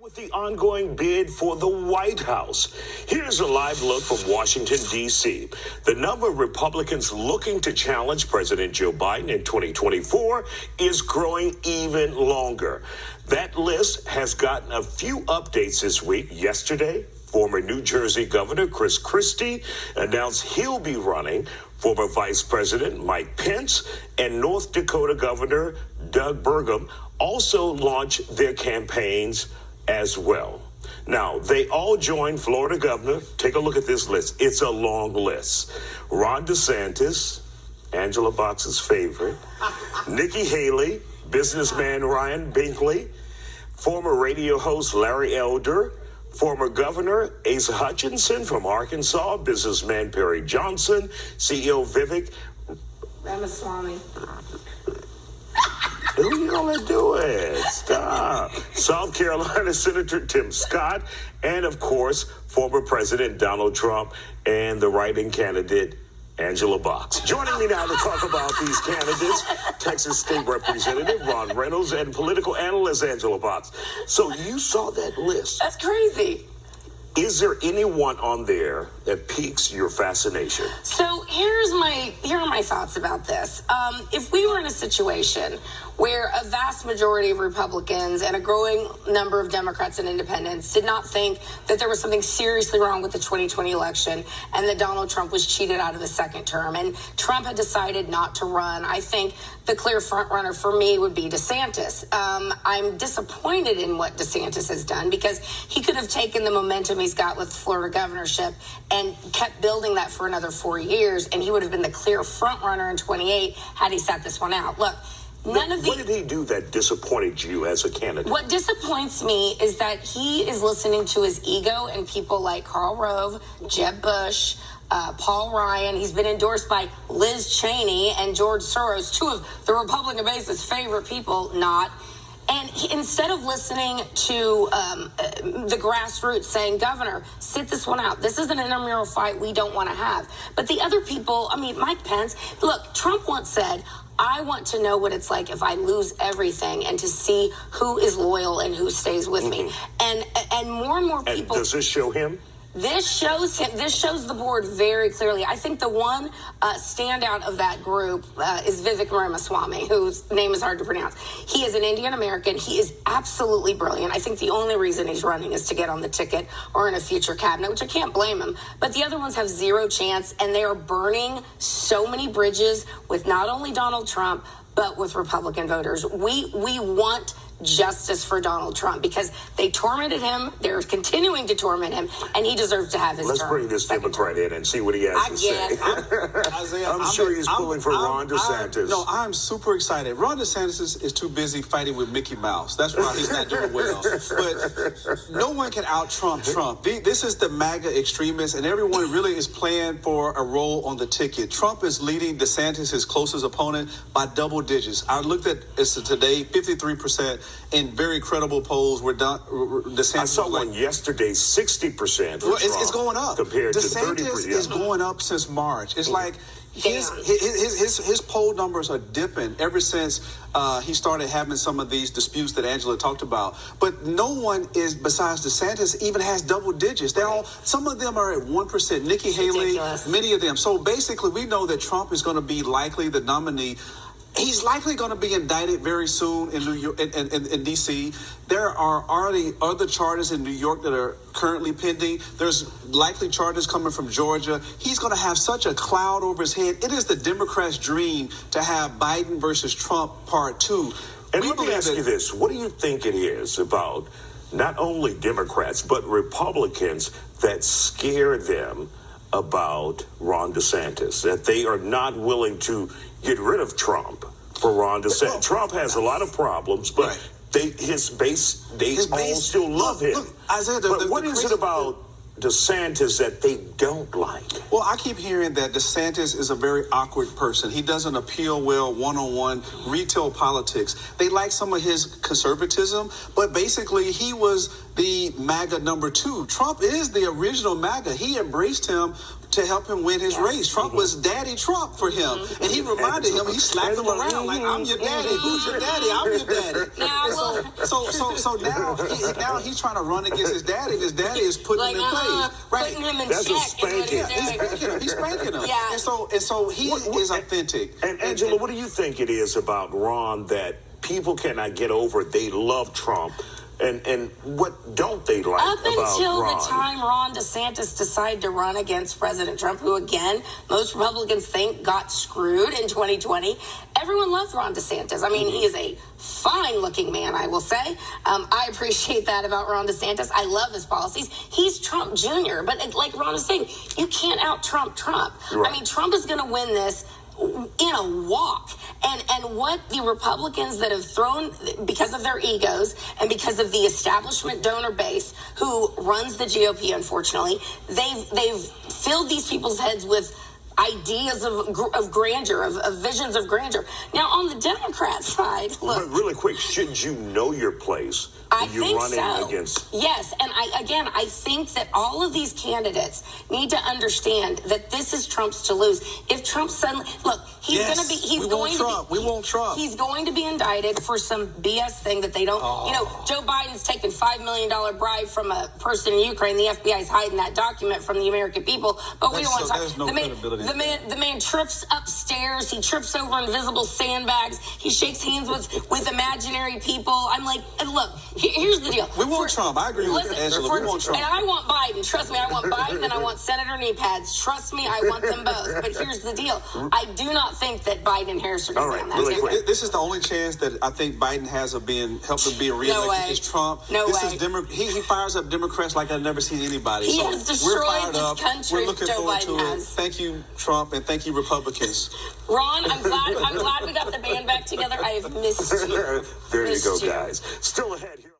With the ongoing bid for the White House. Here's a live look from Washington, D.C. The number of Republicans looking to challenge President Joe Biden in 2024 is growing even longer. That list has gotten a few updates this week. Yesterday, former New Jersey Governor Chris Christie announced he'll be running. Former Vice President Mike Pence and North Dakota Governor Doug Burgum also launched their campaigns as well. Now, they all joined Florida Governor. Take a look at this list. It's a long list. Ron DeSantis, Angela Box's favorite, Nikki Haley, businessman Ryan Binkley, former radio host Larry Elder, former Governor Asa Hutchinson from Arkansas, businessman Perry Johnson, CEO Vivek Ramaswamy. Who you gonna do it? Stop. South Carolina Senator Tim Scott, and of course, former President Donald Trump and the write-in candidate Angela Box. Joining me now to talk about these candidates, Texas State Representative Ron Reynolds and political analyst Angela Box. So you saw that list. That's crazy. Is there anyone on there that piques your fascination? So here are my thoughts about this. If we were in a situation where a vast majority of Republicans and a growing number of Democrats and independents did not think that there was something seriously wrong with the 2020 election and that Donald Trump was cheated out of his second term and Trump had decided not to run, I think the clear front runner for me would be DeSantis. I'm disappointed in what DeSantis has done because he could have taken the momentum he's got with Florida governorship and kept building that for another 4 years, and he would have been the clear front runner in 28 had he sat this one out. Look, what did he do that disappointed you as a candidate? What disappoints me is that he is listening to his ego and people like Karl Rove, Jeb Bush, Paul Ryan. He's been endorsed by Liz Cheney and George Soros, two of the Republican base's favorite people, not. And instead of listening to the grassroots saying, Governor, sit this one out. This is an intramural fight we don't want to have. But the other people, I mean, Mike Pence, look, Trump once said, I want to know what it's like if I lose everything and to see who is loyal and who stays with me. And more people. And does this show him? This shows him. This shows the board very clearly. I think the one standout of that group is Vivek Ramaswamy, whose name is hard to pronounce. He is an Indian American. He is absolutely brilliant. I think the only reason he's running is to get on the ticket or in a future cabinet, which I can't blame him. But the other ones have zero chance, and they are burning so many bridges with not only Donald Trump but with Republican voters. We want justice for Donald Trump because they tormented him. They're continuing to torment him, and he deserves to have his Let's term. bring this Democrat in and see what he has to say. Isaiah, I'm sure he's pulling for Ron DeSantis. I'm super excited. Ron DeSantis is too busy fighting with Mickey Mouse. That's why he's not doing well. But no one can out-Trump Trump. This is the MAGA extremists, and everyone really is playing for a role on the ticket. Trump is leading DeSantis, his closest opponent, by double digits. I looked at it today, 53%. In very credible polls, DeSantis. I saw one yesterday, 60%. Well, it's going up compared DeSantis to 30%. is going up since March. It's like his poll numbers are dipping ever since he started having some of these disputes that Angela talked about. But no one is besides DeSantis even has double digits. They're all, some of them are at 1%. Nikki Haley, many of them. So basically, we know that Trump is going to be likely the nominee. He's likely going to be indicted very soon in New York, in D.C. There are already other charges in New York that are currently pending. There's likely charges coming from Georgia. He's going to have such a cloud over his head. It is the Democrats' dream to have Biden versus Trump part 2. And let me ask you this. What do you think it is about not only Democrats, but Republicans that scare them about Ron DeSantis, that they are not willing to get rid of Trump for Ron DeSantis? Well, Trump has a lot of problems, but his base all still love him. Look, Isaiah, but what is it about DeSantis that they don't like? Well, I keep hearing that DeSantis is a very awkward person. He doesn't appeal well one-on-one retail politics. They like some of his conservatism, but basically he was the MAGA number 2. Trump is the original MAGA. He embraced him to help him win his race. Trump was Daddy Trump for him. And he reminded him, he slapped him around like, I'm your daddy. Who's your daddy? I'm your daddy. So now he's trying to run against his daddy. His daddy is putting him in place. Right. Putting him in That's check. a spanking. He's spanking him. Yeah. And so he is authentic. And Angela, what do you think it is about Ron that people cannot get over? They love Trump. And what don't they like Up about until Ron? the time Ron DeSantis decided to run against President Trump, who, again, most Republicans think got screwed in 2020, everyone loved Ron DeSantis. I mean, he is a fine-looking man, I will say. I appreciate that about Ron DeSantis. I love his policies. He's Trump Jr., but like Ron is saying, you can't out-Trump Trump. Right. I mean, Trump is going to win this in a walk. And what the Republicans that have thrown, because of their egos and because of the establishment donor base who runs the GOP, unfortunately, they've filled these people's heads with ideas of grandeur, of visions of grandeur. Now, on the Democrat side, look. But really quick, should you know your place I when you're think running so. against? Yes, and I think that all of these candidates need to understand that this is Trump's to lose. If Trump suddenly We want Trump. He's going to be indicted for some BS thing that they don't. You know, Joe Biden's taken $5 million bribe from a person in Ukraine. The FBI's hiding that document from the American people, but we don't want to talk. There's no credibility. The man trips upstairs. He trips over invisible sandbags. He shakes hands with imaginary people. I'm like, and look. Here's the deal. We want Trump. I agree with Angela. We want Trump. And I want Biden. Trust me, I want Biden and I want Senator knee pads. Trust me, I want them both. But here's the deal. I do not think that Biden and Harris are going to be on that really ticket. quick. This is the only chance that I think Biden has of helping being reelected. No way. Is Trump. No this way. Is he fires up Democrats like I've never seen anybody. He so has destroyed we're fired this up. country, We're looking Joe forward Biden to has. it. Thank you, Trump, and thank you, Republicans. Ron, I'm glad we got the band back together. I have missed you. There you Missed go, you. guys. Still ahead here.